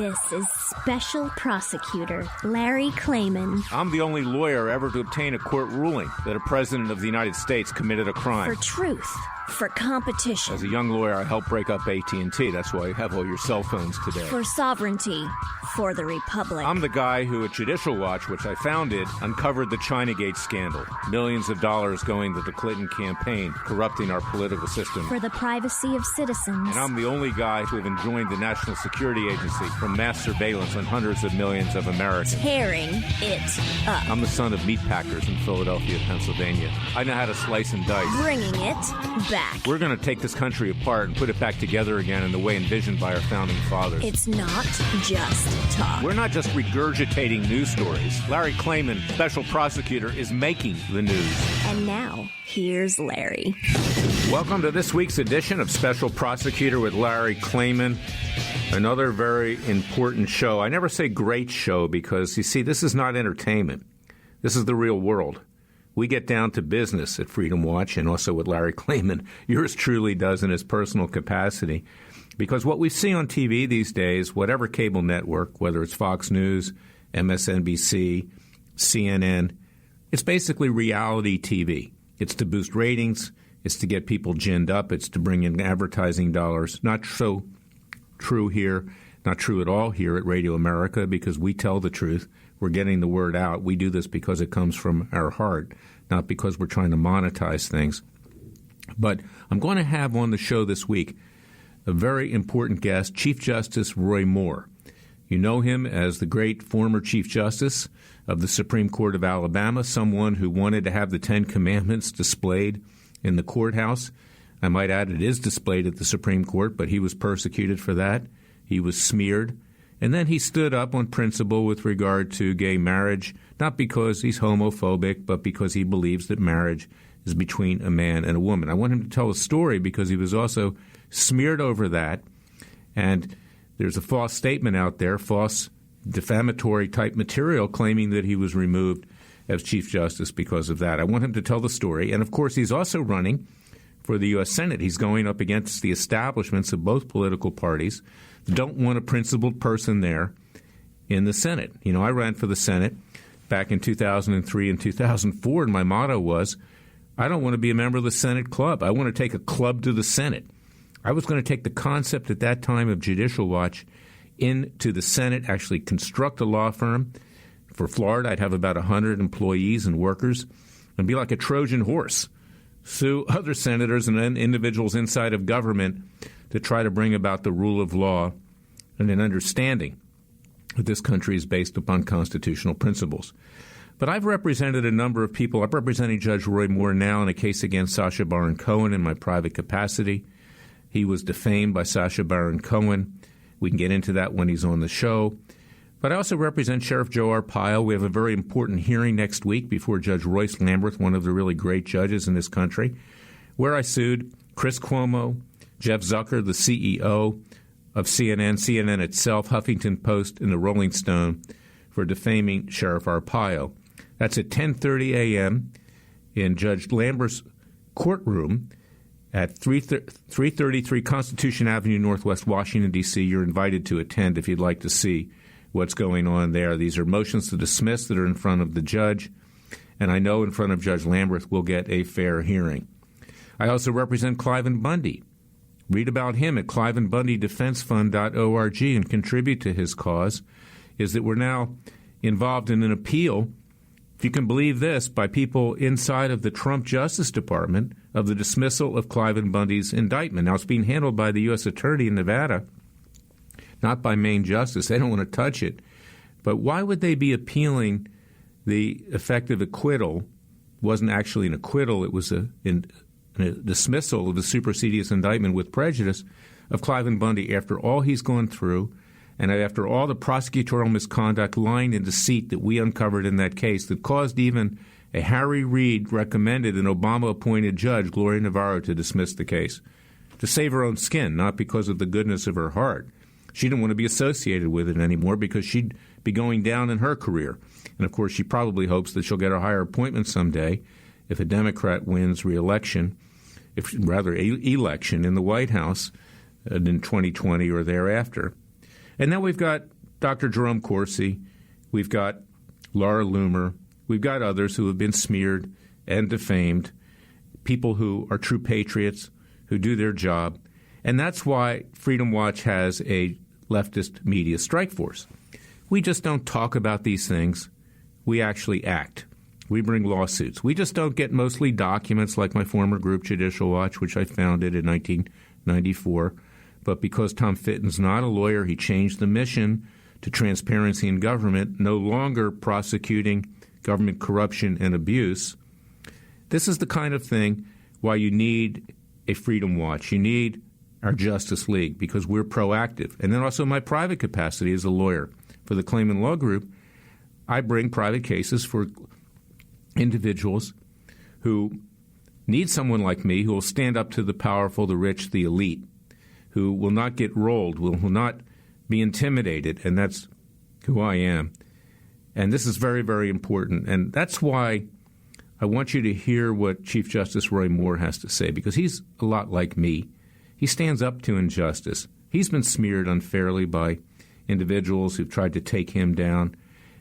This is Special Prosecutor Larry Klayman. I'm the only lawyer ever to obtain a court ruling that a president of the United States committed a crime. For truth. For competition. As a young lawyer, I helped break up AT&T. That's why you have all your cell phones today. For sovereignty. For the Republic. I'm the guy who at Judicial Watch, which I founded, uncovered the Chinagate scandal. Millions of dollars going to the Clinton campaign, corrupting our political system. For the privacy of citizens. And I'm the only guy to have enjoined the National Security Agency from mass surveillance on hundreds of millions of Americans. Tearing it up. I'm the son of meatpackers in Philadelphia, Pennsylvania. I know how to slice and dice. Bringing it back. We're going to take this country apart and put it back together again in the way envisioned by our founding fathers. It's not just talk. We're not just regurgitating news stories. Larry Klayman, special prosecutor, is making the news. And now, here's Larry. Welcome to this week's edition of Special Prosecutor with Larry Klayman. Another very important show. I never say great show because, you see, this is not entertainment. This is the real world. We get down to business at Freedom Watch and also with Larry Klayman. Yours truly does in his personal capacity. Because what we see on TV these days, whatever cable network, whether it's Fox News, MSNBC, CNN, it's basically reality TV. It's to boost ratings. It's to get people ginned up. It's to bring in advertising dollars. Not so true here, not true at all here at Radio America because we tell the truth. We're getting the word out. We do this because it comes from our heart, not because we're trying to monetize things. But I'm going to have on the show this week a very important guest, Chief Justice Roy Moore. You know him as the great former Chief Justice of the Supreme Court of Alabama, someone who wanted to have the Ten Commandments displayed in the courthouse. I might add it is displayed at the Supreme Court, but he was persecuted for that. He was smeared. And then he stood up on principle with regard to gay marriage, not because he's homophobic, but because he believes that marriage is between a man and a woman. I want him to tell a story because he was also smeared over that. And there's a false statement out there, false defamatory type material claiming that he was removed as Chief Justice because of that. I want him to tell the story. And, of course, he's also running for the U.S. Senate. He's going up against the establishments of both political parties that don't want a principled person there in the Senate. You know, I ran for the Senate back in 2003 and 2004, and my motto was, I don't want to be a member of the Senate club. I want to take a club to the Senate. I was going to take the concept at that time of Judicial Watch into the Senate, actually construct a law firm. For Florida, I'd have about 100 employees and workers and be like a Trojan horse, sue other senators and then individuals inside of government to try to bring about the rule of law and an understanding that this country is based upon constitutional principles. But I've represented a number of people. I'm representing Judge Roy Moore now in a case against Sacha Baron Cohen in my private capacity. He was defamed by Sacha Baron Cohen. We can get into that when he's on the show. But I also represent Sheriff Joe Arpaio. We have a very important hearing next week before Judge Royce Lamberth, one of the really great judges in this country, where I sued Chris Cuomo, Jeff Zucker, the CEO of CNN, CNN itself, Huffington Post, and the Rolling Stone for defaming Sheriff Arpaio. That's at 10:30 a.m. in Judge Lamberth's courtroom at 333 Constitution Avenue, Northwest Washington, D.C. You're invited to attend if you'd like to see what's going on there. These are motions to dismiss that are in front of the judge, and I know in front of Judge Lamberth we'll get a fair hearing. I also represent Cliven Bundy. Read about him at clivenbundydefensefund.org and contribute to his cause, is that we're now involved in an appeal, if you can believe this, by people inside of the Trump Justice Department of the dismissal of Cliven Bundy's indictment. Now, it's being handled by the U.S. Attorney in Nevada, not by Maine Justice. They don't want to touch it. But why would they be appealing the effective acquittal? It wasn't actually an acquittal. It was a dismissal of the supersedious indictment with prejudice of Cliven Bundy after all he's gone through and after all the prosecutorial misconduct, lying, and deceit that we uncovered in that case that caused even a Harry Reid recommended an Obama-appointed judge, Gloria Navarro, to dismiss the case, to save her own skin, not because of the goodness of her heart. She didn't want to be associated with it anymore because she'd be going down in her career. And, of course, she probably hopes that she'll get a higher appointment someday if a Democrat wins re-election, election in the White House in 2020 or thereafter. And then we've got Dr. Jerome Corsi. We've got Laura Loomer. We've got others who have been smeared and defamed, people who are true patriots, who do their job. And that's why Freedom Watch has a leftist media strike force. We just don't talk about these things. We actually act. We bring lawsuits. We just don't get mostly documents like my former group, Judicial Watch, which I founded in 1994. But because Tom Fitton's not a lawyer, he changed the mission to transparency in government, no longer prosecuting government corruption and abuse. This is the kind of thing why you need a Freedom Watch. You need our Justice League because we're proactive. And then also my private capacity as a lawyer. For the Claimant Law Group, I bring private cases for individuals who need someone like me who will stand up to the powerful, the rich, the elite, who will not get rolled, will not be intimidated, and that's who I am. And this is very, very important. And that's why I want you to hear what Chief Justice Roy Moore has to say, because he's a lot like me. He stands up to injustice. He's been smeared unfairly by individuals who've tried to take him down,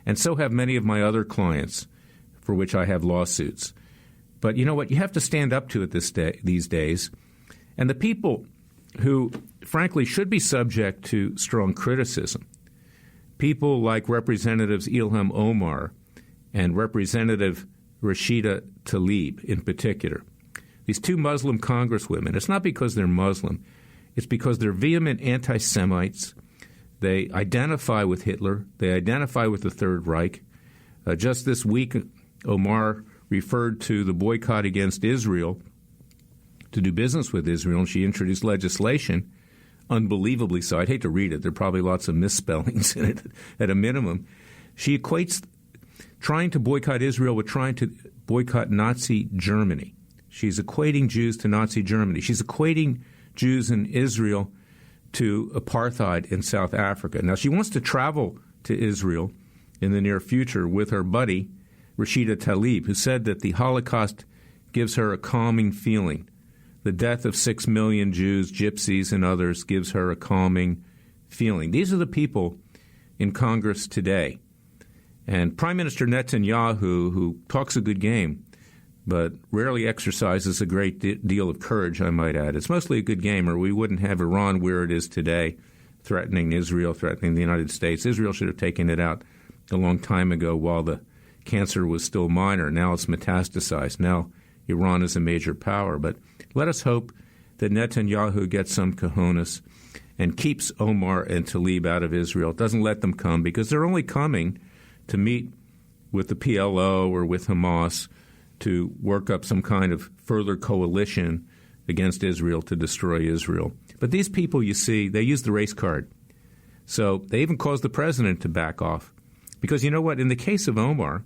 and so have many of my other clients for which I have lawsuits. But you know what? You have to stand up to it these days. And the people who, frankly, should be subject to strong criticism, people like Representatives Ilham Omar and Representative Rashida Tlaib in particular, these two Muslim congresswomen, it's not because they're Muslim. It's because they're vehement anti-Semites. They identify with Hitler. They identify with the Third Reich. Just this week, Omar referred to the boycott against Israel to do business with Israel, and she introduced legislation, unbelievably so. I'd hate to read it. There are probably lots of misspellings in it at a minimum. She equates trying to boycott Israel with trying to boycott Nazi Germany. She's equating Jews to Nazi Germany. She's equating Jews in Israel to apartheid in South Africa. Now, she wants to travel to Israel in the near future with her buddy, Rashida Tlaib, who said that the Holocaust gives her a calming feeling. The death of 6 million Jews, gypsies, and others gives her a calming feeling. These are the people in Congress today. And Prime Minister Netanyahu, who talks a good game, but rarely exercises a great deal of courage, I might add. It's mostly a good game, or we wouldn't have Iran where it is today, threatening Israel, threatening the United States. Israel should have taken it out a long time ago while the cancer was still minor. Now it's metastasized. Now Iran is a major power. But let us hope that Netanyahu gets some cojones and keeps Omar and Tlaib out of Israel, doesn't let them come, because they're only coming to meet with the PLO or with Hamas to work up some kind of further coalition against Israel to destroy Israel. But these people, you see, they use the race card. So they even caused the president to back off. Because you know what? In the case of Omar,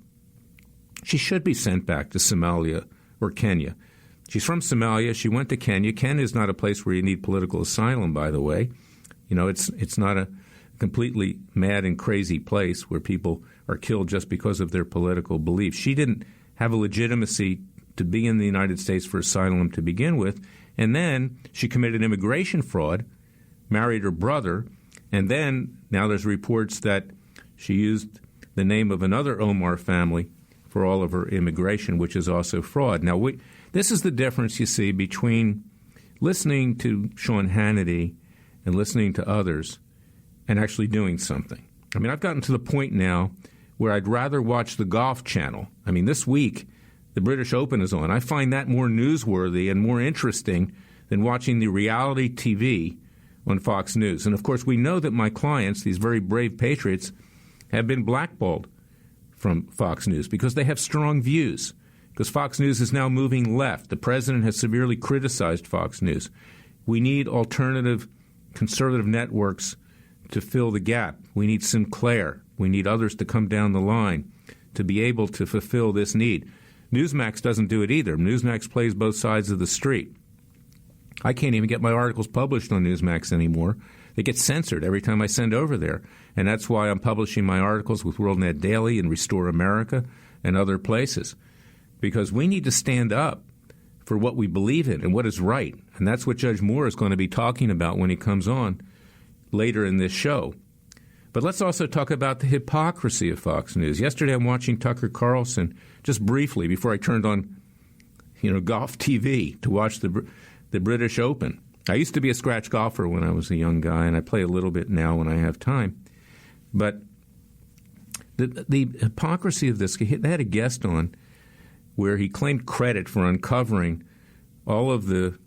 she should be sent back to Somalia or Kenya. She's from Somalia. She went to Kenya. Kenya is not a place where you need political asylum, by the way. You know, it's not a completely mad and crazy place where people are killed just because of their political beliefs. She didn't have a legitimacy to be in the United States for asylum to begin with. And then she committed immigration fraud, married her brother, and then now there's reports that she used the name of another Omar family for all of her immigration, which is also fraud. Now, this is the difference, you see, between listening to Sean Hannity and listening to others and actually doing something. I mean, I've gotten to the point now where I'd rather watch the Golf Channel. I mean, this week, the British Open is on. I find that more newsworthy and more interesting than watching the reality TV on Fox News. And, of course, we know that my clients, these very brave patriots, have been blackballed from Fox News because they have strong views, because Fox News is now moving left. The president has severely criticized Fox News. We need alternative conservative networks to fill the gap. We need Sinclair. We need others to come down the line to be able to fulfill this need. Newsmax doesn't do it either. Newsmax plays both sides of the street. I can't even get my articles published on Newsmax anymore. They get censored every time I send over there. And that's why I'm publishing my articles with WorldNet Daily and Restore America and other places. Because we need to stand up for what we believe in and what is right. And that's what Judge Moore is going to be talking about when he comes on later in this show. But let's also talk about the hypocrisy of Fox News. Yesterday I'm watching Tucker Carlson, just briefly, before I turned on golf TV to watch the British Open. I used to be a scratch golfer when I was a young guy, and I play a little bit now when I have time. But the hypocrisy of this, they had a guest on where he claimed credit for uncovering all of the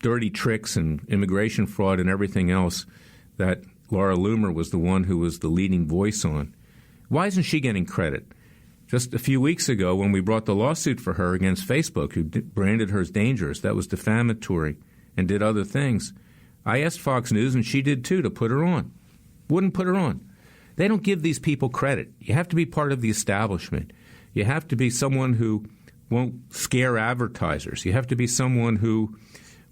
dirty tricks and immigration fraud and everything else that Laura Loomer was the one who was the leading voice on. Why isn't she getting credit? Just a few weeks ago when we brought the lawsuit for her against Facebook, who branded her as dangerous, that was defamatory, and did other things, I asked Fox News, and she did too, to put her on. Wouldn't put her on. They don't give these people credit. You have to be part of the establishment. You have to be someone who won't scare advertisers. You have to be someone who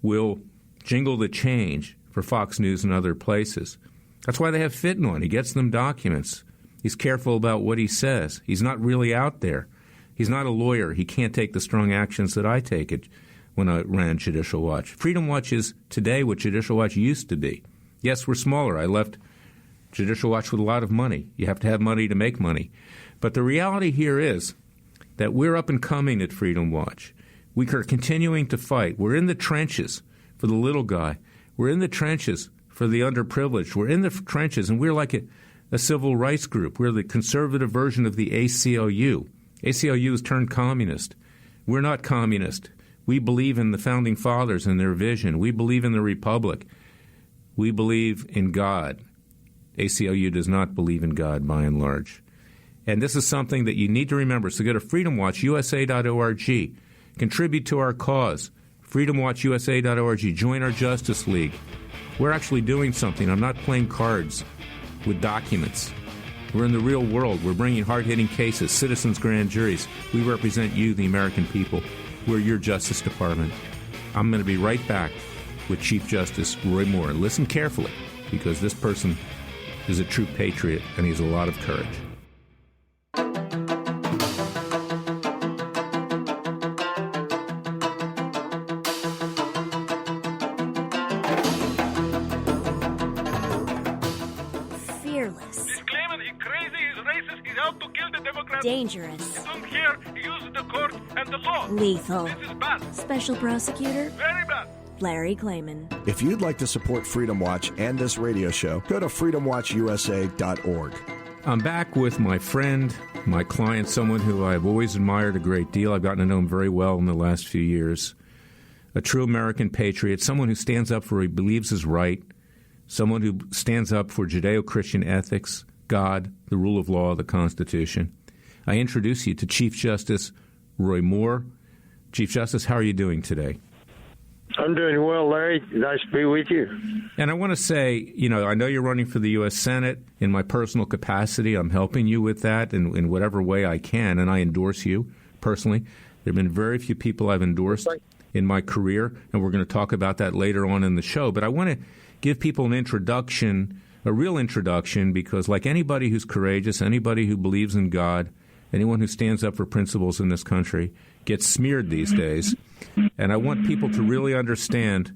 will jingle the change for Fox News and other places. That's why they have Fitton on. He gets them documents. He's careful about what he says. He's not really out there. He's not a lawyer. He can't take the strong actions that I take when I ran Judicial Watch. Freedom Watch is today what Judicial Watch used to be. Yes, we're smaller. I left Judicial Watch with a lot of money. You have to have money to make money. But the reality here is that we're up and coming at Freedom Watch. We are continuing to fight. We're in the trenches for the little guy. We're in the trenches for the underprivileged. We're in the trenches, and we're like a civil rights group. We're the conservative version of the ACLU. ACLU has turned communist. We're not communist. We believe in the Founding Fathers and their vision. We believe in the Republic. We believe in God. ACLU does not believe in God, by and large. And this is something that you need to remember. So go to freedomwatchusa.org. Contribute to our cause. freedomwatchusa.org. Join our Justice League. We're actually doing something. I'm not playing cards with documents. We're in the real world. We're bringing hard-hitting cases, citizens' grand juries. We represent you, the American people. We're your Justice Department. I'm going to be right back with Chief Justice Roy Moore. Listen carefully, because this person is a true patriot, and he has a lot of courage. Fearless. He's claiming he's crazy, he's racist, he's out to kill the Democrats. Dangerous. You don't care, he uses the court and the law. Lethal. This is bad. Special Prosecutor Very bad. Larry Klayman. If you'd like to support Freedom Watch and this radio show, go to freedomwatchusa.org. I'm back with my friend, my client, someone who I've always admired a great deal. I've gotten to know him very well in the last few years. A true American patriot, someone who stands up for what he believes is right, someone who stands up for Judeo-Christian ethics, God, the rule of law, the Constitution. I introduce you to Chief Justice Roy Moore. Chief Justice, how are you doing today? I'm doing well, Larry. Nice to be with you. And I want to say, I know you're running for the U.S. Senate. In my personal capacity, I'm helping you with that in whatever way I can, and I endorse you personally. There have been very few people I've endorsed in my career, and we're going to talk about that later on in the show. But I want to give people an introduction, a real introduction, because like anybody who's courageous, anybody who believes in God, anyone who stands up for principles in this country gets smeared these days. And I want people to really understand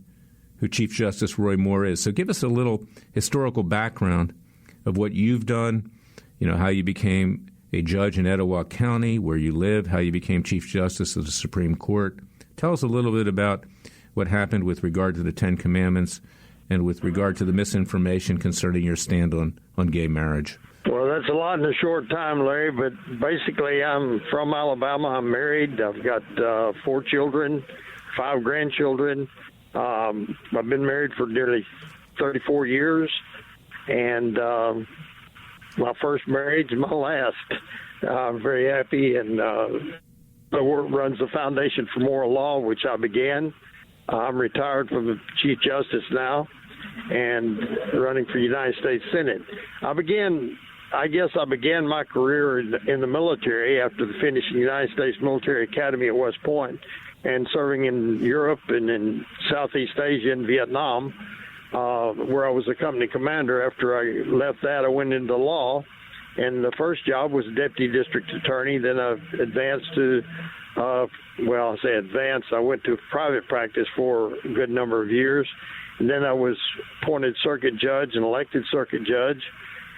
who Chief Justice Roy Moore is. So give us a little historical background of what you've done, how you became a judge in Etowah County, where you live, how you became Chief Justice of the Supreme Court. Tell us a little bit about what happened with regard to the Ten Commandments and with regard to the misinformation concerning your stand on gay marriage. Well, that's a lot in a short time, Larry, but basically I'm from Alabama. I'm married. I've got 4 children, 5 grandchildren. I've been married for nearly 34 years, and my first marriage is my last. I'm very happy, and the work runs the Foundation for Moral Law, which I began. I'm retired from the Chief Justice now and running for United States Senate. I began my career in the military after finishing the United States Military Academy at West Point and serving in Europe and in Southeast Asia and Vietnam, where I was a company commander. After I left that, I went into law, and the first job was deputy district attorney. Then I advanced to, I went to private practice for a good number of years. And then I was appointed circuit judge and elected circuit judge.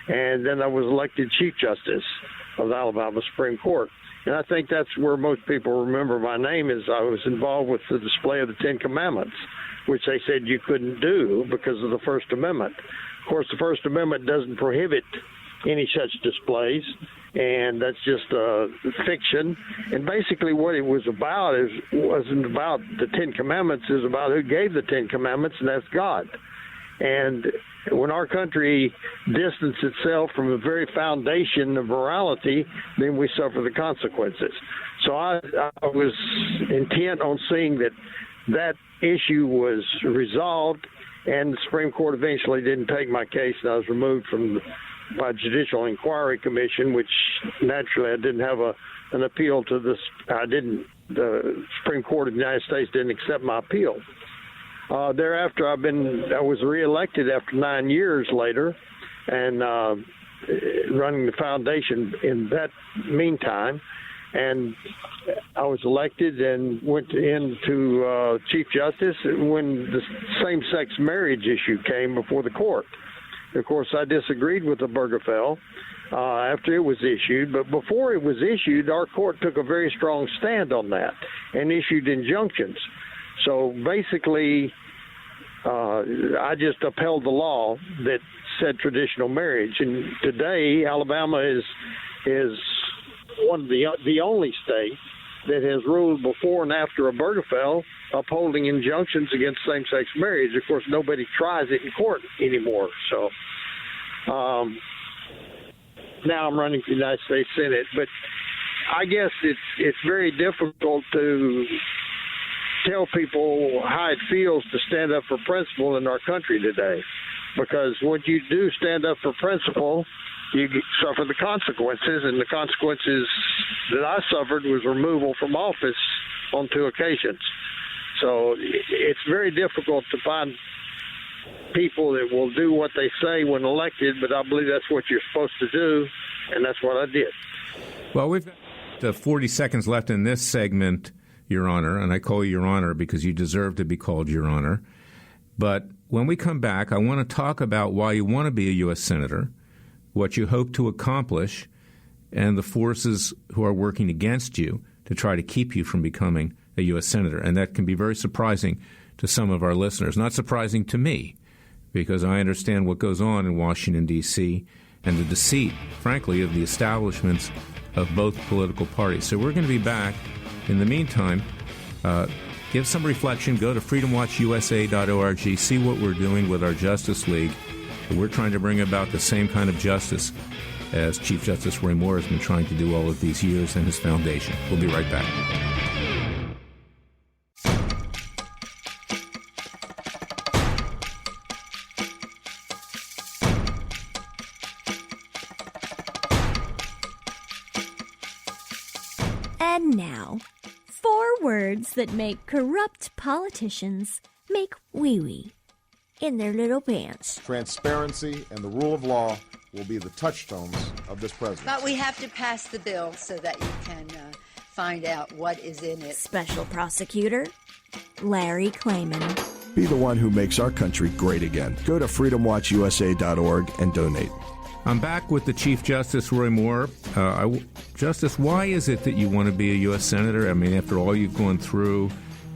and then I was elected Chief Justice of the Alabama Supreme Court. And I think that's where most people remember my name, is I was involved with the display of the Ten Commandments, which they said you couldn't do because of the First Amendment. Of course, the First Amendment doesn't prohibit any such displays, and that's just fiction. And basically what it was about wasn't about the Ten Commandments, it was about who gave the Ten Commandments, and that's God. And when our country distanced itself from the very foundation of morality, then we suffer the consequences. So I was intent on seeing that issue was resolved, and the Supreme Court eventually didn't take my case, and I was removed by Judicial Inquiry Commission, which naturally I didn't have an appeal to this. The Supreme Court of the United States didn't accept my appeal. Thereafter, I was reelected after 9 years later, and running the foundation in that meantime. And I was elected and went into Chief Justice when the same-sex marriage issue came before the court. Of course, I disagreed with the Obergefell after it was issued, but before it was issued, our court took a very strong stand on that and issued injunctions. So basically, I just upheld the law that said traditional marriage. And today, Alabama is one of the only state that has ruled before and after Obergefell upholding injunctions against same-sex marriage. Of course, nobody tries it in court anymore. So now I'm running for the United States Senate. But I guess it's very difficult to tell people how it feels to stand up for principle in our country today, because when you do stand up for principle, you suffer the consequences, and the consequences that I suffered was removal from office on 2 occasions. So it's very difficult to find people that will do what they say when elected, but I believe that's what you're supposed to do, and that's what I did. Well, we've got 40 seconds left in this segment, Your Honor, and I call you Your Honor because you deserve to be called Your Honor. But when we come back, I want to talk about why you want to be a U.S. Senator, what you hope to accomplish, and the forces who are working against you to try to keep you from becoming a U.S. Senator. And that can be very surprising to some of our listeners. Not surprising to me, because I understand what goes on in Washington, D.C., and the deceit, frankly, of the establishments of both political parties. So we're going to be back. In the meantime, give some reflection. Go to freedomwatchusa.org. See what we're doing with our Justice League. We're trying to bring about the same kind of justice as Chief Justice Roy Moore has been trying to do all of these years and his foundation. We'll be right back. And now, 4 words that make corrupt politicians make wee-wee in their little pants. Transparency and the rule of law will be the touchstones of this presidency. But we have to pass the bill so that you can find out what is in it. Special Prosecutor Larry Klayman. Be the one who makes our country great again. Go to freedomwatchusa.org and donate. I'm back with the Chief Justice Roy Moore. Justice, why is it that you want to be a U.S. Senator? I mean, after all you've gone through,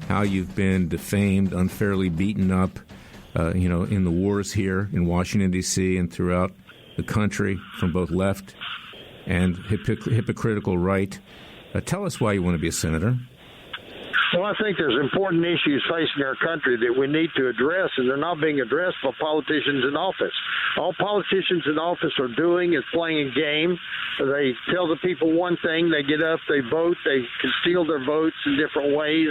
how you've been defamed, unfairly beaten up, in the wars here in Washington, D.C. and throughout the country from both left and hypocritical right. Tell us why you want to be a senator. Well, I think there's important issues facing our country that we need to address, and they're not being addressed by politicians in office. All politicians in office are doing is playing a game. They tell the people one thing, they get up, they vote, they can steal their votes in different ways,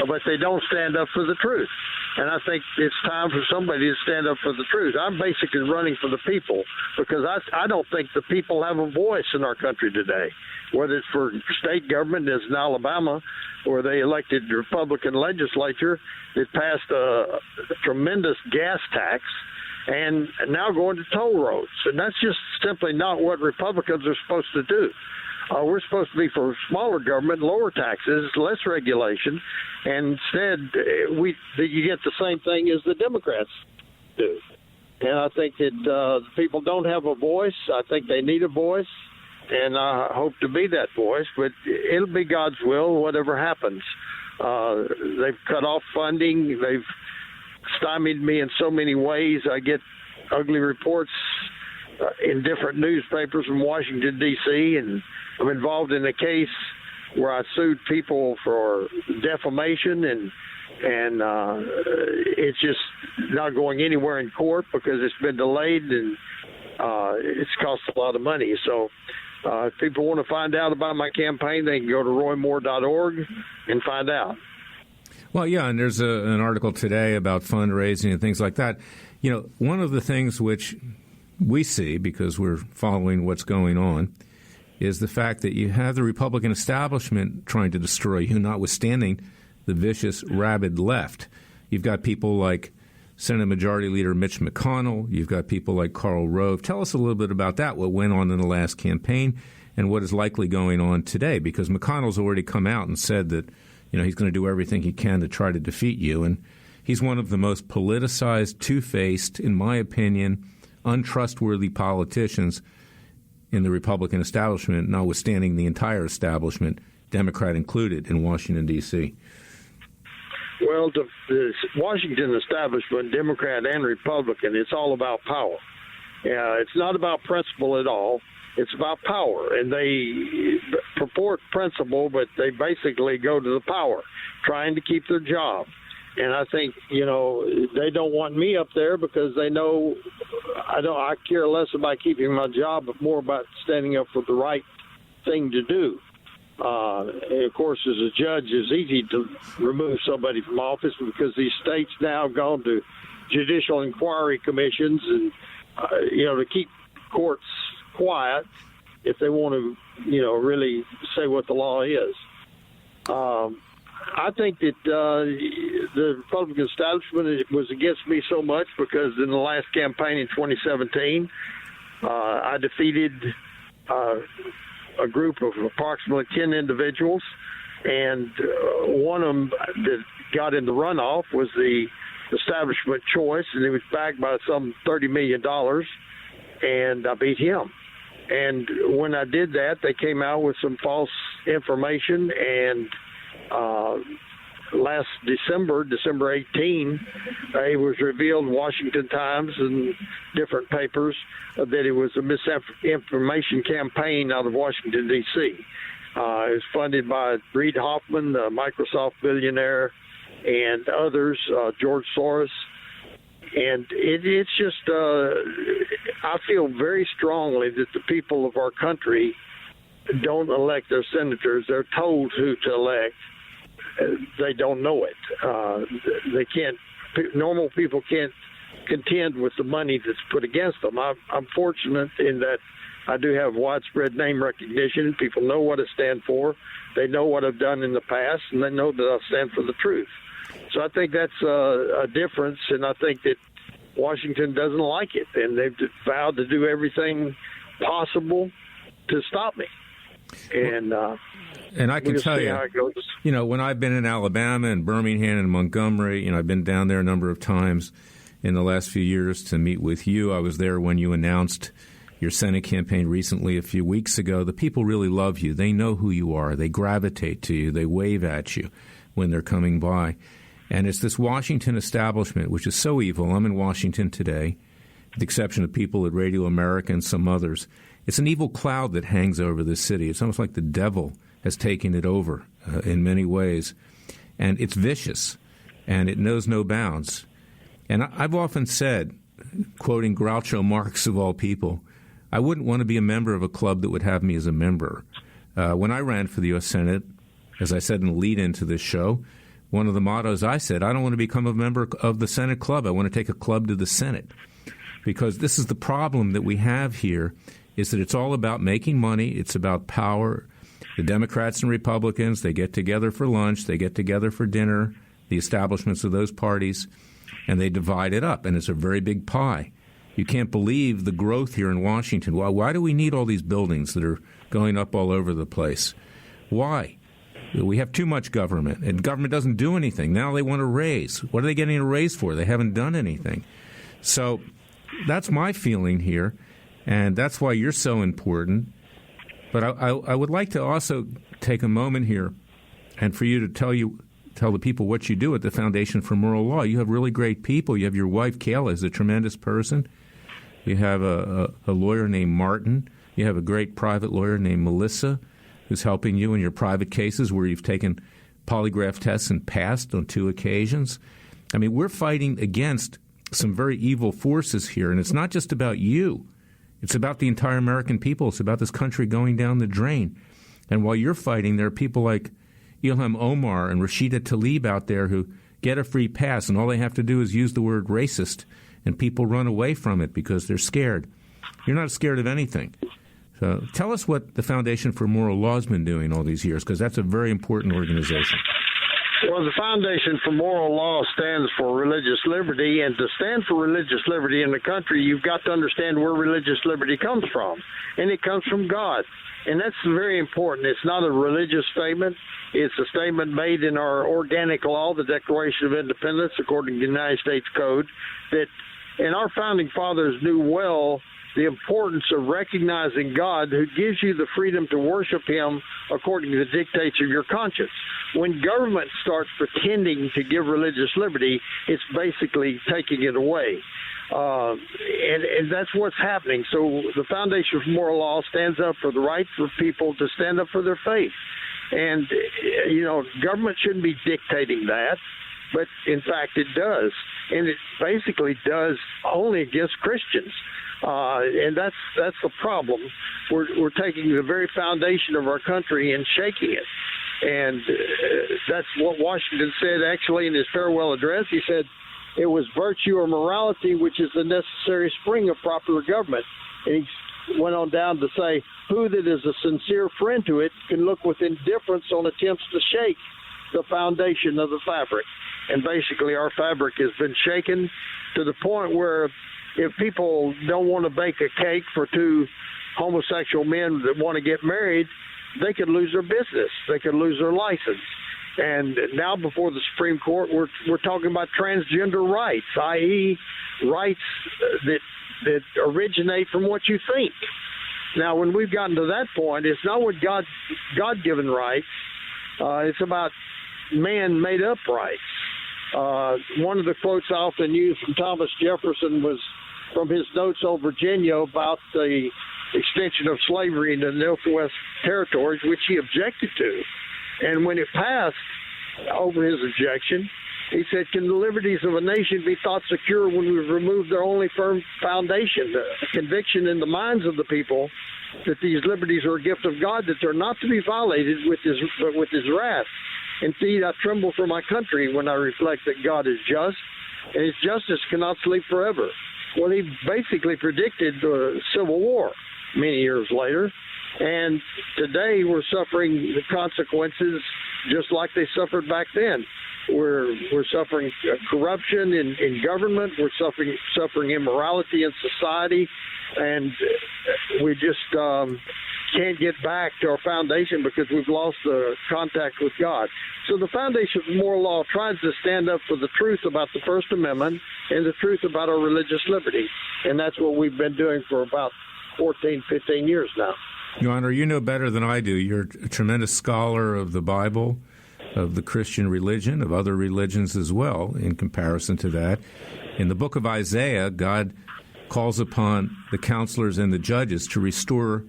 but they don't stand up for the truth. And I think it's time for somebody to stand up for the truth. I'm basically running for the people because I don't think the people have a voice in our country today, whether it's for state government as in Alabama, where they elected the Republican legislature that passed a tremendous gas tax and now going to toll roads. And that's just simply not what Republicans are supposed to do. We're supposed to be for smaller government, lower taxes, less regulation, and instead you get the same thing as the Democrats do. And I think that the people don't have a voice. I think they need a voice, and I hope to be that voice. But it'll be God's will, whatever happens. They've cut off funding. They've stymied me in so many ways. I get ugly reports in different newspapers from Washington, D.C., and I'm involved in a case where I sued people for defamation, and it's just not going anywhere in court because it's been delayed, and it's cost a lot of money. So if people want to find out about my campaign, they can go to roymoore.org and find out. Well, yeah, and there's an article today about fundraising and things like that. You know, one of the things which we see, because we're following what's going on, is the fact that you have the Republican establishment trying to destroy you, notwithstanding the vicious, rabid left. You've got people like Senate Majority Leader Mitch McConnell. You've got people like Karl Rove. Tell us a little bit about that, what went on in the last campaign and what is likely going on today, because McConnell's already come out and said that, you know, he's going to do everything he can to try to defeat you. And he's one of the most politicized, two-faced, in my opinion, untrustworthy politicians in the Republican establishment, notwithstanding the entire establishment, Democrat included, in Washington, D.C. Well, the Washington establishment, Democrat and Republican, it's all about power. It's not about principle at all. It's about power. And they purport principle, but they basically go to the power, trying to keep their job. And I think, you know, they don't want me up there because they know I care less about keeping my job, but more about standing up for the right thing to do. And of course, as a judge, it's easy to remove somebody from office because these states now have gone to judicial inquiry commissions and, you know, to keep courts quiet if they want to, you know, really say what the law is. I think that the Republican establishment was against me so much because in the last campaign in 2017, I defeated a group of approximately 10 individuals, and one of them that got in the runoff was the establishment choice, and it was backed by some $30 million, and I beat him. And when I did that, they came out with some false information, and last December 18, it was revealed in Washington Times and different papers that it was a misinformation campaign out of Washington, D.C. It was funded by Reid Hoffman, the Microsoft billionaire, and others, George Soros. And it's just, I feel very strongly that the people of our country don't elect their senators. They're told who to elect. They don't know it. They can't. Normal people can't contend with the money that's put against them. I'm fortunate in that I do have widespread name recognition. People know what I stand for. They know what I've done in the past, and they know that I stand for the truth. So I think that's a difference, and I think that Washington doesn't like it, and they've vowed to do everything possible to stop me. And I can tell you, you know, when I've been in Alabama and Birmingham and Montgomery, you know, I've been down there a number of times in the last few years to meet with you. I was there when you announced your Senate campaign recently a few weeks ago. The people really love you. They know who you are. They gravitate to you. They wave at you when they're coming by. And it's this Washington establishment, which is so evil. I'm in Washington today, with the exception of people at Radio America and some others. It's an evil cloud that hangs over this city. It's almost like the devil has taken it over in many ways. And it's vicious, and it knows no bounds. And I've often said, quoting Groucho Marx of all people, I wouldn't want to be a member of a club that would have me as a member. When I ran for the U.S. Senate, as I said in the lead-in to this show, one of the mottos I said, I don't want to become a member of the Senate club. I want to take a club to the Senate. Because this is the problem that we have here, is that it's all about making money. It's about power. The Democrats and Republicans, they get together for lunch. They get together for dinner, the establishments of those parties, and they divide it up. And it's a very big pie. You can't believe the growth here in Washington. Why do we need all these buildings that are going up all over the place? Why? We have too much government, and government doesn't do anything. Now they want to raise. What are they getting a raise for? They haven't done anything. So that's my feeling here, and that's why you're so important. But I would like to also take a moment here and for you to tell the people what you do at the Foundation for Moral Law. You have really great people. You have your wife, Kayla, is a tremendous person. You have a lawyer named Martin. You have a great private lawyer named Melissa who's helping you in your private cases where you've taken polygraph tests and passed on 2 occasions. I mean, we're fighting against some very evil forces here, and it's not just about you. It's about the entire American people. It's about this country going down the drain. And while you're fighting, there are people like ILHAN OMAR and Rashida Tlaib out there who get a free pass, and all they have to do is use the word racist, and people run away from it because they're scared. You're not scared of anything. So tell us what the Foundation for Moral Law has been doing all these years, because that's a very important organization. Well, the Foundation for Moral Law stands for religious liberty, and to stand for religious liberty in the country, you've got to understand where religious liberty comes from, and it comes from God. And that's very important. It's not a religious statement. It's a statement made in our organic law, the Declaration of Independence, according to the United States Code, that, and our founding fathers knew well the importance of recognizing God, who gives you the freedom to worship him according to the dictates of your conscience. When government starts pretending to give religious liberty, it's basically taking it away. And that's what's happening. So the Foundation for Moral Law stands up for the right for people to stand up for their faith. And, government shouldn't be dictating that, but in fact it does. And it basically does only against Christians. And that's the problem. We're taking the very foundation of our country and shaking it. And that's what Washington said, actually, in his farewell address. He said, it was virtue or morality which is the necessary spring of proper government. And he went on down to say, who that is a sincere friend to it can look with indifference on attempts to shake the foundation of the fabric. And basically our fabric has been shaken to the point where if people don't want to bake a cake for 2 homosexual men that want to get married, they could lose their business. They could lose their license. And now before the Supreme Court, we're talking about transgender rights, i.e. rights that originate from what you think. Now, when we've gotten to that point, it's not what God-given rights. It's about man-made-up rights. One of the quotes I often use from Thomas Jefferson was from his notes on Virginia about the extension of slavery in the Northwest Territories, which he objected to. And when it passed over his objection, he said, can the liberties of a nation be thought secure when we've removed their only firm foundation, the conviction in the minds of the people that these liberties are a gift of God, that they're not to be violated with his wrath. Indeed, I tremble for my country when I reflect that God is just, and his justice cannot sleep forever. Well, he basically predicted the Civil War many years later, and today we're suffering the consequences just like they suffered back then. We're suffering corruption in government. We're suffering immorality in society, and we just can't get back to our foundation because we've lost the contact with God. So the Foundation for Moral Law tries to stand up for the truth about the First Amendment and the truth about our religious liberty, and that's what we've been doing for about 14, 15 years now. Your Honor, you know better than I do. You're a tremendous scholar of the Bible, of the Christian religion, of other religions as well, in comparison to that. In the book of Isaiah, God calls upon the counselors and the judges to restore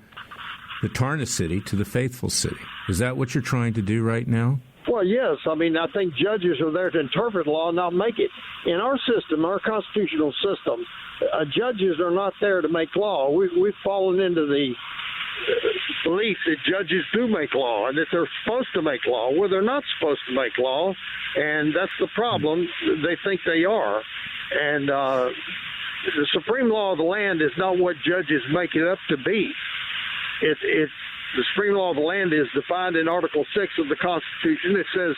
the tarnished city to the faithful city. Is that what you're trying to do right now? Well, yes. I mean, I think judges are there to interpret law, not make it. In our system, our constitutional system, judges are not there to make law. We've fallen into the belief that judges do make law and that they're supposed to make law. Well, they're not supposed to make law, and that's the problem. They think they are. And the supreme law of the land is not what judges make it up to be. It's the supreme law of the land is defined in Article 6 of the Constitution. It says,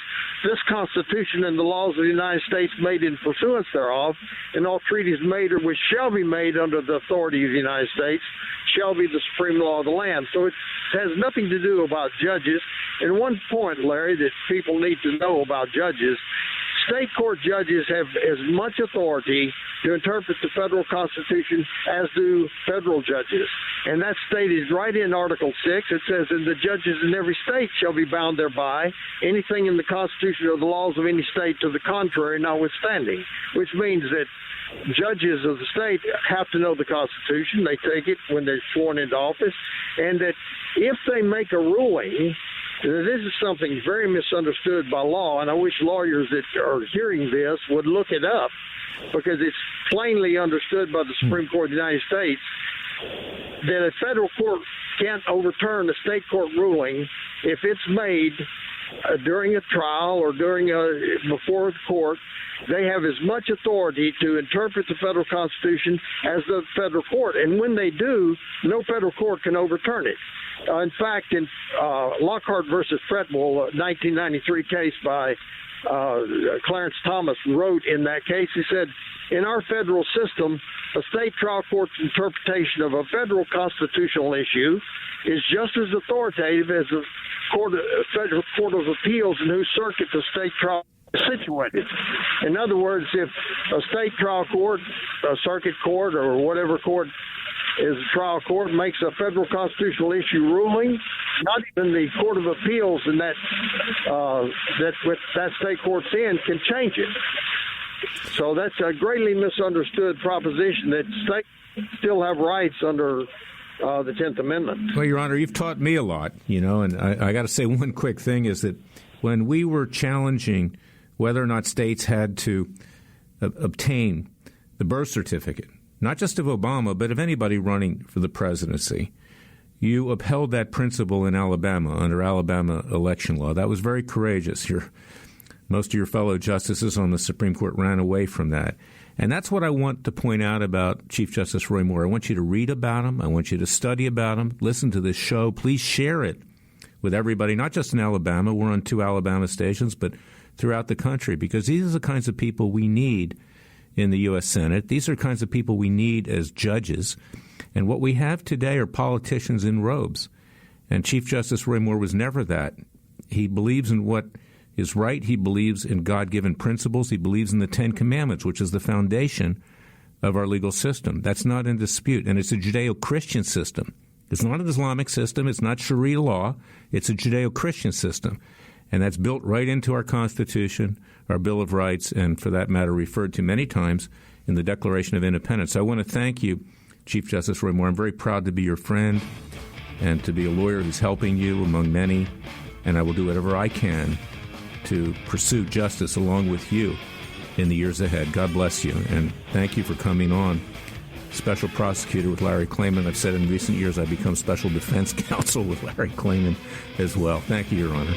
this Constitution and the laws of the United States made in pursuance thereof, and all treaties made or which shall be made under the authority of the United States, shall be the supreme law of the land. So it has nothing to do about judges. And one point, Larry, that people need to know about judges, state court judges have as much authority to interpret the federal Constitution as do federal judges. And that's stated right in Article 6. It says, and the judges in every state shall be bound thereby, anything in the Constitution or the laws of any state to the contrary notwithstanding, which means that judges of the state have to know the Constitution. They take it when they're sworn into office, and that if they make a ruling, this is something very misunderstood by law, and I wish lawyers that are hearing this would look it up, because it's plainly understood by the Supreme Court of the United States that a federal court can't overturn a state court ruling if it's made during a trial or before the court. They have as much authority to interpret the federal Constitution as the federal court, and when they do, no federal court can overturn it. In fact, in Lockhart versus Fretwell, a 1993 case by Clarence Thomas wrote in that case, he said, in our federal system, a state trial court's interpretation of a federal constitutional issue is just as authoritative as the federal court of appeals in whose circuit the state trial is situated. In other words, if a state trial court, a circuit court, or whatever court is a trial court, makes a federal constitutional issue ruling, not even the Court of Appeals in that with that state court's in can change it. So that's a greatly misunderstood proposition that states still have rights under the 10th Amendment. Well, Your Honor, you've taught me a lot, and I got to say one quick thing is that when we were challenging whether or not states had to obtain the birth certificate, not just of Obama, but of anybody running for the presidency, you upheld that principle in Alabama under Alabama election law. That was very courageous. Most of your fellow justices on the Supreme Court ran away from that. And that's what I want to point out about Chief Justice Roy Moore. I want you to read about him. I want you to study about him. Listen to this show. Please share it with everybody, not just in Alabama. We're on 2 Alabama stations, but throughout the country, because these are the kinds of people we need in the U.S. Senate. These are the kinds of people we need as judges. And what we have today are politicians in robes. And Chief Justice Roy Moore was never that. He believes in what is right. He believes in God-given principles. He believes in the 10 Commandments, which is the foundation of our legal system. That's not in dispute. And it's a Judeo-Christian system. It's not an Islamic system. It's not Sharia law. It's a Judeo-Christian system. And that's built right into our Constitution, our Bill of Rights, and for that matter referred to many times in the Declaration of Independence. So I want to thank you, Chief Justice Roy Moore. I'm very proud to be your friend and to be a lawyer who's helping you among many, and I will do whatever I can to pursue justice along with you in the years ahead. God bless you, and thank you for coming on. Special prosecutor with Larry Klayman. I've said in recent years I've become special defense counsel with Larry Klayman as well. Thank you, Your Honor.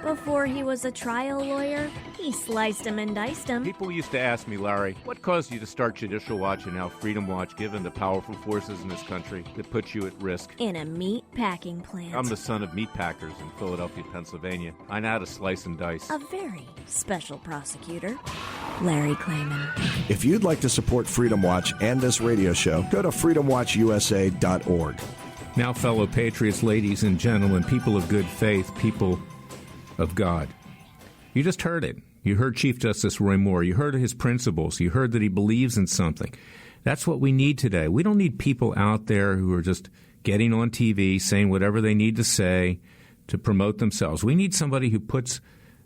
Before he was a trial lawyer, he sliced him and diced him. People used to ask me, Larry, what caused you to start Judicial Watch and now Freedom Watch, given the powerful forces in this country that put you at risk? In a meat packing plant. I'm the son of meat packers in Philadelphia, Pennsylvania. I know how to slice and dice. A very special prosecutor, Larry Klayman. If you'd like to support Freedom Watch and this radio show, go to freedomwatchusa.org. Now, fellow patriots, ladies and gentlemen, people of good faith, people of God. You just heard it. You heard Chief Justice Roy Moore. You heard his principles. You heard that he believes in something. That's what we need today. We don't need people out there who are just getting on TV, saying whatever they need to say to promote themselves. We need somebody who puts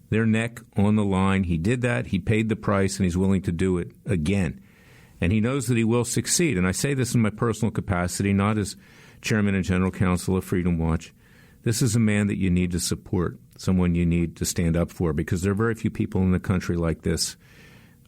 their neck on the line. He did that. He paid the price, and he's willing to do it again. And he knows that he will succeed. And I say this in my personal capacity, not as Chairman and General Counsel of Freedom Watch. This is a man that you need to support, someone you need to stand up for, because there are very few people in the country like this.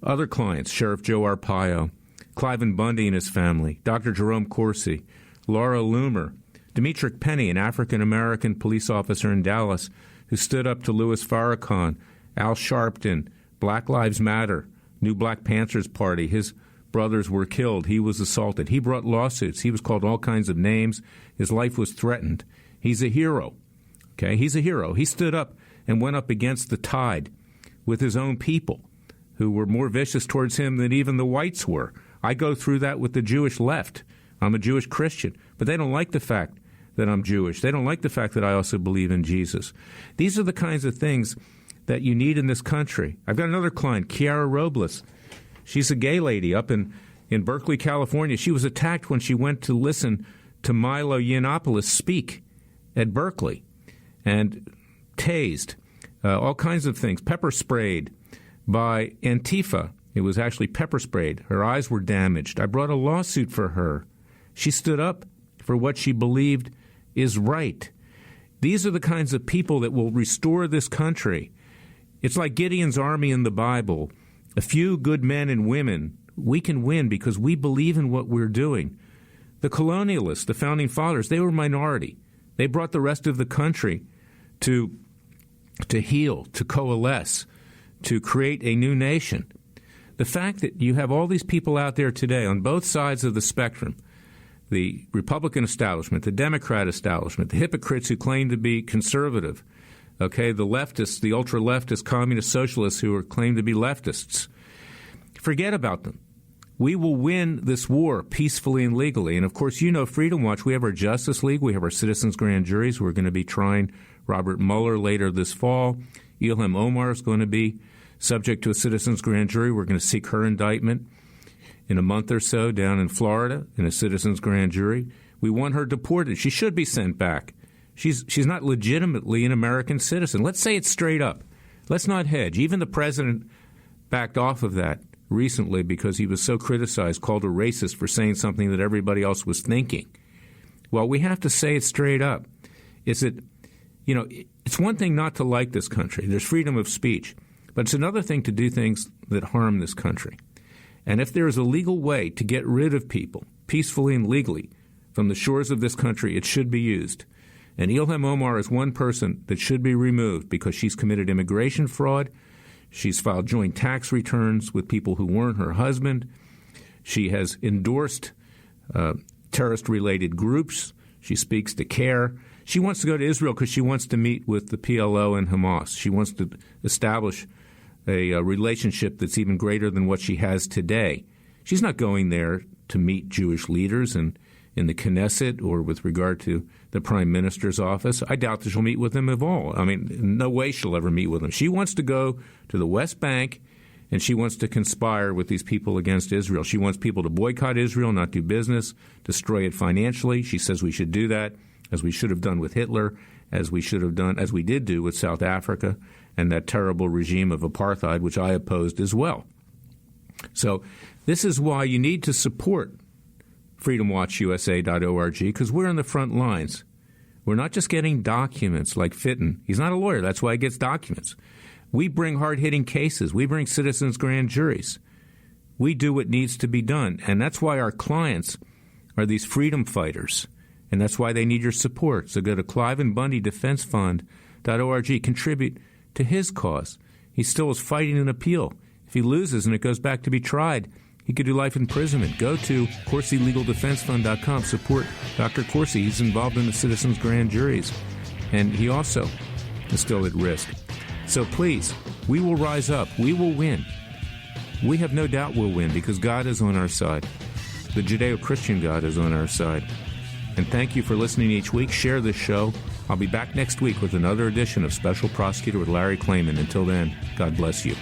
Other clients, Sheriff Joe Arpaio, Cliven Bundy and his family, Dr. Jerome Corsi, Laura Loomer, Demetric Penny, an African-American police officer in Dallas who stood up to Louis Farrakhan, Al Sharpton, Black Lives Matter, New Black Panthers Party. His brothers were killed. He was assaulted. He brought lawsuits. He was called all kinds of names. His life was threatened. He's a hero. Okay, he's a hero. He stood up and went up against the tide with his own people, who were more vicious towards him than even the whites were. I go through that with the Jewish left. I'm a Jewish Christian, but they don't like the fact that I'm Jewish. They don't like the fact that I also believe in Jesus. These are the kinds of things that you need in this country. I've got another client, Kiara Robles. She's a gay lady up in Berkeley, California. She was attacked when she went to listen to Milo Yiannopoulos speak at Berkeley, and tased, all kinds of things, pepper sprayed by Antifa. It was actually pepper sprayed. Her eyes were damaged. I brought a lawsuit for her. She stood up for what she believed is right. These are the kinds of people that will restore this country. It's like Gideon's army in the Bible. A few good men and women, we can win because we believe in what we're doing. The colonialists, the founding fathers, they were minority. They brought the rest of the country to heal, to coalesce, to create a new nation. The fact that you have all these people out there today on both sides of the spectrum, the Republican establishment, the Democrat establishment, the hypocrites who claim to be conservative, okay, the leftists, the ultra-leftist communist socialists who are claimed to be leftists, forget about them. We will win this war peacefully and legally. And, of course, you know Freedom Watch, we have our Justice League, we have our citizens' grand juries. We're going to be trying Robert Mueller later this fall. ILHAN OMAR is going to be subject to a citizens' grand jury. We're going to seek her indictment in a month or so down in Florida in a citizens' grand jury. We want her deported. She should be sent back. She's not legitimately an American citizen. Let's say it straight up. Let's not hedge. Even the president backed off of that recently because he was so criticized, called a racist for saying something that everybody else was thinking. Well, we have to say it straight up. It's one thing not to like this country. There's freedom of speech. But it's another thing to do things that harm this country. And if there is a legal way to get rid of people peacefully and legally from the shores of this country, it should be used. And ILHAN OMAR is one person that should be removed because she's committed immigration fraud. She's filed joint tax returns with people who weren't her husband. She has endorsed terrorist-related groups. She speaks to CARE. She wants to go to Israel because she wants to meet with the PLO and Hamas. She wants to establish a relationship that's even greater than what she has today. She's not going there to meet Jewish leaders in the Knesset or with regard to the Prime Minister's office. I doubt that she'll meet with them at all. I mean, no way she'll ever meet with them. She wants to go to the West Bank, and she wants to conspire with these people against Israel. She wants people to boycott Israel, not do business, destroy it financially. She says we should do that, as we should have done with Hitler, as we did do with South Africa and that terrible regime of apartheid, which I opposed as well. So this is why you need to support freedomwatchusa.org, because we're on the front lines. We're not just getting documents like Fitton. He's not a lawyer. That's why he gets documents. We bring hard-hitting cases. We bring citizens' grand juries. We do what needs to be done. And that's why our clients are these freedom fighters. And that's why they need your support. So go to ClivenBundyDefenseFund.org. Contribute to his cause. He still is fighting an appeal. If he loses and it goes back to be tried, he could do life imprisonment. Go to CorseyLegalDefenseFund.com. Support Dr. Coursey. He's involved in the citizens' grand juries. And he also is still at risk. So please, we will rise up. We will win. We have no doubt we'll win because God is on our side. The Judeo-Christian God is on our side. And thank you for listening each week. Share this show. I'll be back next week with another edition of Special Prosecutor with Larry Klayman. Until then, God bless you.